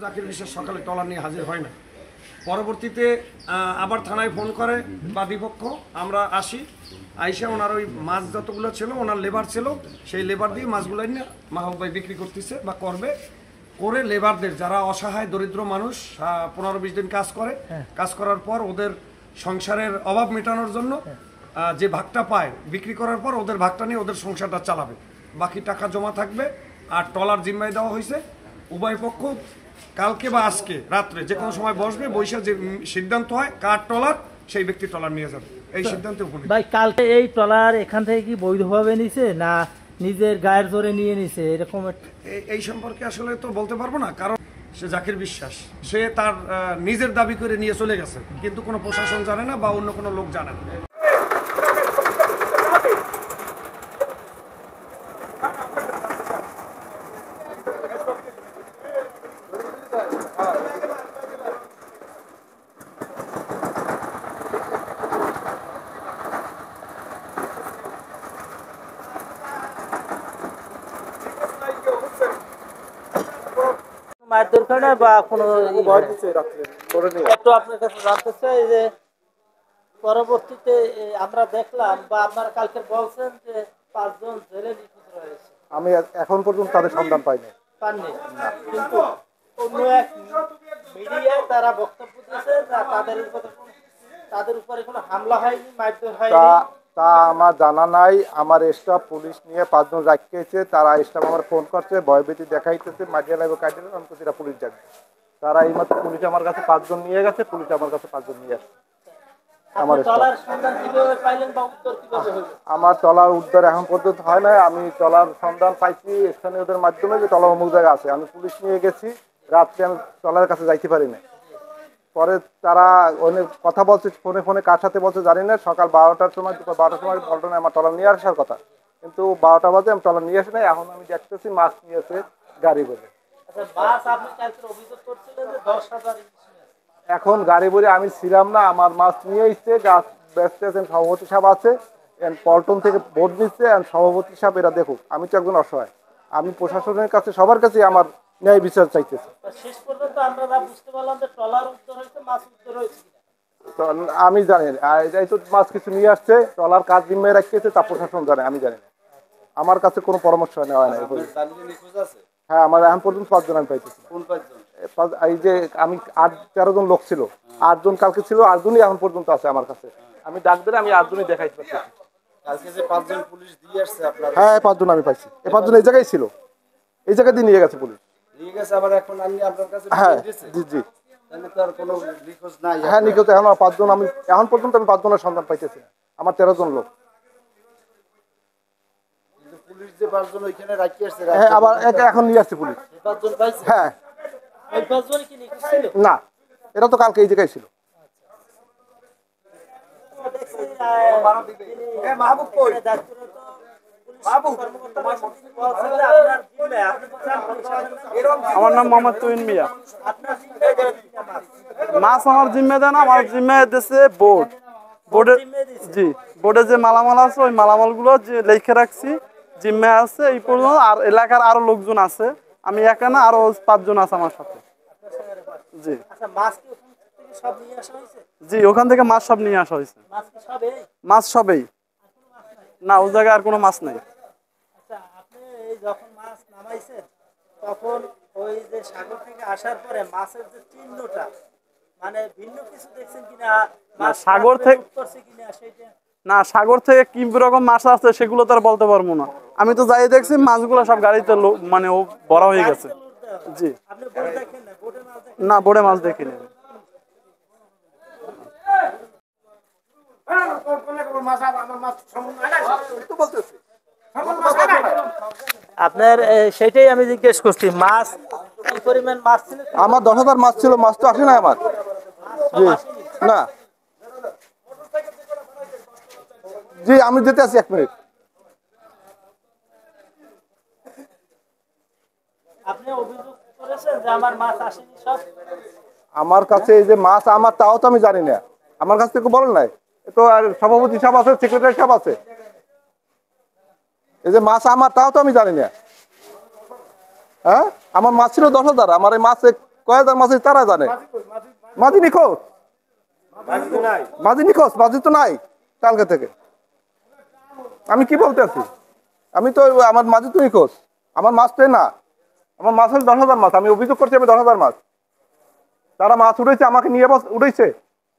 জাকির বিশ্বাস সকালে ট্রলার নিয়ে হাজির হয় না। পরবর্তীতে আবার থানায় ফোন করে বাদীপক্ষ, আমরা আসি, আইসা ওনার ওই মাছ যতগুলো ছিল ওনার লেবার ছিল, সেই লেবার দিয়ে মাছগুলো নিয়ে মাহবুব ভাই বিক্রি করতেছে বা করবে। করে লেবারদের যারা অসহায় দরিদ্র মানুষ 15-20 দিন কাজ করে, কাজ করার পর ওদের সংসারের অভাব মেটানোর জন্য যে ভাগটা পায় বিক্রি করার পর ওদের ভাগটা নিয়ে ওদের সংসারটা চালাবে, বাকি টাকা জমা থাকবে। আর ট্রলার জিম্মায় দেওয়া হয়েছে। উভয় পক্ষ কালকে বা আজকে রাত্রে যে কোনো সময় বসবে, বৈশা যে সিদ্ধান্ত হয় কার ট্রলার সেই ব্যক্তি ট্রলার নিয়ে যাবে, এই সিদ্ধান্তে উপনীত। ভাই কালকে এই ট্রলার এখান থেকে কি বৈধভাবে নিছে না নিজের গায়ের জোরে নিয়ে নিছে এরকম? এই সম্পর্কে আসলে তো বলতে পারবো না, কারণ সে জাকির বিশ্বাস, সে তার নিজের দাবি করে নিয়ে চলে গেছে, কিন্তু কোনো প্রশাসন জানে না বা অন্য কোনো লোক জানে না। মায়ের দরকার না বা কোনো একটু আপনার কাছে জানতে চাই যে পরবর্তীতে আমরা দেখলাম বা আপনারা কালকে বলছেন যে 5 জন জেলে নিখোঁজ রয়েছে। আমি এখন পর্যন্ত তাদের সন্ধান পাইনি। পাননি, কিন্তু অন্য এক মিডিয়ায় তারা বক্তব্য দিয়েছে যে তাদের উপরে কোনো হামলা হয়নি, মারধর হয়নি। তা আমার জানা নাই। আমার স্টাফ পুলিশ নিয়ে 5 জন রাখিয়েছে, তারা স্টাফ আমার ফোন করছে, ভয়ভীতি দেখাইতেছে, মাটিয়া লাগবে কাটিয়ে আমি তো সেটা পুলিশ যাবে। তারা এইমাত্র পুলিশ আমার কাছে 5 জন নিয়ে গেছে, পুলিশ আমার কাছে 5 জন নিয়ে আসছে। আমার ট্রলার উদ্ধার এখন পর্যন্ত হয় না। আমি ট্রলার সন্ধান পাইছি স্থানীয়দের মাধ্যমে যে ট্রলার অমুক জায়গা আছে, আমি পুলিশ নিয়ে গেছি, রাত্রে আমি ট্রলারের কাছে যাইতে পারি না। পরে তারা অনেক কথা বলছে ফোনে ফোনে, কার সাথে বলছে জানি না। সকাল 12টার সময়, দুপুর 12টার সময় পল্টনে আমার ট্রলার নিয়ে আসার কথা, কিন্তু 12টা বাজে আমি ট্রলার নিয়ে আসি নাই। এখন আমি দেখতেছি মাছ নিয়েছে গাড়ি বলে। এখন গাড়ি বলে আমি ছিলাম না, আমার মাছ নিয়ে এসছে, গাছ ব্যস্ত আছেন, সভাপতি সাহেব আছে, পল্টন থেকে ভোট দিচ্ছে, সভাপতি সাহেব এরা দেখুক। আমি তো একজন অসহায়, আমি প্রশাসনের কাছে সবার কাছে আমার ন্যায় বিচার চাইতেছি। আমি জানি এই তো মাছ কিছু নিয়ে আসছে, ট্রলার কাজ জিম্মায় রাখিয়েছে, তা প্রশাসন জানে, আমি জানি না। আমার কাছে কোনো পরামর্শ নেওয়া হয় না। হ্যাঁ, আমার এখন পর্যন্ত 5 জন আমি পাইতেছি। এই যে আমি 8-13 জন লোক ছিল, 8 জন কালকে ছিল, 8 জনই এখন পর্যন্ত আছে আমার কাছে। আমি ডাক দিলে আমি 8 জনই দেখাইতে পারছি। হ্যাঁ, 5 জন আমি পাইছি। এই 5 জন এই জায়গায় ছিল, এই জায়গা দিয়ে নিয়ে গেছে পুলিশ। হ্যাঁ, জি জি। হ্যাঁ, নিখোঁজ এখন 5 জন। আমি এখন পর্যন্ত 5 জনের সন্ধান পাইতেছি। আমার 13 জন লোক। হ্যাঁ, আবার এখন নিয়ে আসছে পুলিশ। হ্যাঁ, না, এটা তো কালকে এই জায়গায় ছিল। আমার নাম মোহাম্মদ তুহিন মিয়া। মাছ আমার জিম্মে দেন, আমার জিম্মে দিচ্ছে বোর্ড। জি, বোর্ডে যে মালামাল আছে ওই মালামাল গুলো যে লিখে রাখছি জিম্মে আছে এই পর্যন্ত। আর এলাকার আরো লোকজন আছে, আমি একা না, আরো 5 জন আছে আমার সাথে। জি জি, ওখান থেকে মাছ সব নিয়ে আসা হয়েছে। মাছ সবেই না, ওই জায়গায় আর কোনো মাছ নাই। যখন মাছ নামাইছে তখন ওই যে সাগর থেকে আসার পরে মাছের যে চিহ্নটা, মানে ভিন্ন কিছু দেখছেন কিনা, সাগর থেকে না, সাগর থেকে কি রকম মাছ আসছে সেগুলো তো আর বলতে পারবো না। আমি তো যাই দেখছি মাছগুলো সব গাড়িতে মানে ও বড় হয়ে গেছে। জি না, বোটে মাছ দেখিনি। আপনার সেটাই আমি জিজ্ঞেস করছি, মাছ কি পরিমাণ মাছ ছিল? আমার 10,000 মাছ ছিল, মাছ তো আসে না আমার। জি না, জি আমি যেতে আছি 1 মিনিট। আপনি অভিযোগ করেছেন যে আমার মাছ আসেনি সব? আমার কাছে এই যে মাছ আমার, তাও তো আমি জানি না। আমার কাছ থেকে বলেন নাই, তো আর সভাপতি সাহেব আছে, সেক্রেটারি সাহেব আছে। এই যে মাছ আমার, তাও তো আমি জানি না। হ্যাঁ, আমার মাছ ছিল 10,000। আমার এই মাছ কয় হাজার মাছ হয়েছে তারা জানে। মাঝি নিখোঁজ, মাঝি তো নাই কালকে থেকে। আমি কি বলতে আছি, আমি তো আমার মাঝি তো নিখোঁজ, আমার মাছ তো না, আমার মাছ হল 10,000 মাছ। আমি অভিযোগ করছি আমি 10,000 মাছ। তারা মাছ উড়েছে, আমাকে নিয়ে উড়েছে,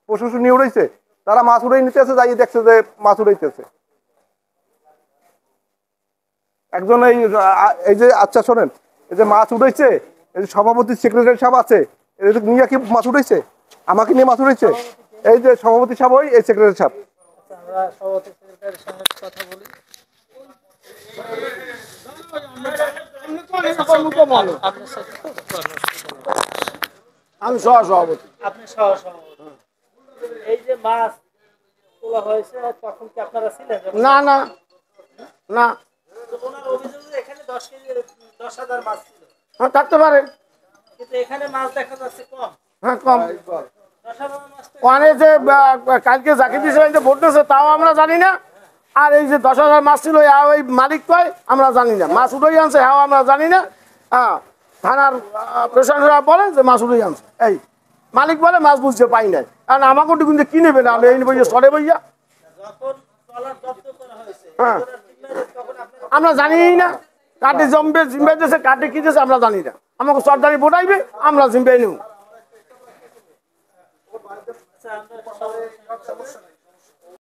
প্রশাসন নিয়ে উড়েছে, তারা মাছ উড়ে নিতেছে, যাই দেখছে যে মাছ উড়াইতেছে। একজন এই যে আচ্ছা শোনেন, এই যে মাছ উড়েছে, এই যে সভাপতি সেক্রেটারি সাহেব আছে, এদের নিয়ে কি মাছ উড়েছে? আমাকে নিয়ে মাছ উড়েছে। এই যে সভাপতি সাহেব, ওই এই সেক্রেটারি সাহেব। আমরা সভাপতি সেক্রেটারির সঙ্গে কথা বলি। আমি সভাপতি। আপনি সহ-সভাপতি। এই যে মাছ তোলা হয়েছে তখন কি আপনারা ছিলেন? না না না, তো ওনার অভিযোগ যে এখানে 10,000 মাছ ছিল, হ্যাঁ থাকতে পারে, কিন্তু এখানে মাছ দেখা যাচ্ছে কম। হ্যাঁ কম। 10,000 মাছ তো ওখানে যে কালকে জাকির দিয়েছিলেন যে ভোট দিয়েছে তাও আমরা জানি না। আর এই যে 10,000 মাছ ছিল ওই মালিক কয় আমরা জানি না, মাছ উঠেই আনছে হ্যাঁ আমরা জানি না। হ্যাঁ থানার প্রশাসনরা বলে যে মাছ উঠেই আনছে, এই মালিক বলে মাছ বুঝতে পাই নাই। কারণ আমাকে কিন্তু কি নেবে না, আমি এই বইয়া সরে বইয়া যখন ট্রলার জব্দ করা হয়েছে হ্যাঁ ওনার জিম্মায় তখন আপনারা আমরা জানি না, কাটে জমবে জিম্বাই দিয়েছে, কাটে কি দিয়েছে আমরা জানি না। আমাকে সরকারি বোটাইবে, আমরা জিম্বাই নেব। আচ্ছা, আমরা